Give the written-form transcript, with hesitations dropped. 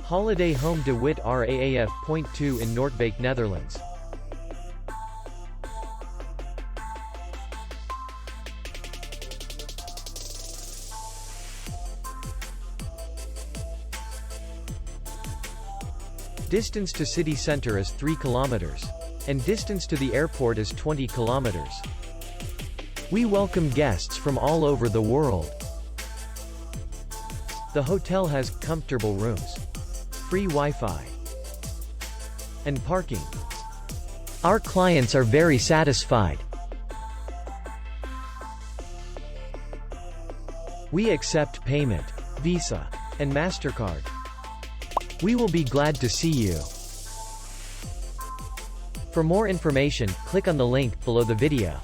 Holiday Home de Witte Raaf.2 in Noordwijk, Netherlands. Distance to city center is 3 kilometers. And distance to the airport is 20 kilometers. We welcome guests from all over the world. The hotel has comfortable rooms, free Wi-Fi, and parking. Our clients are very satisfied. We accept payment, Visa, and MasterCard. We will be glad to see you. For more information, click on the link below the video.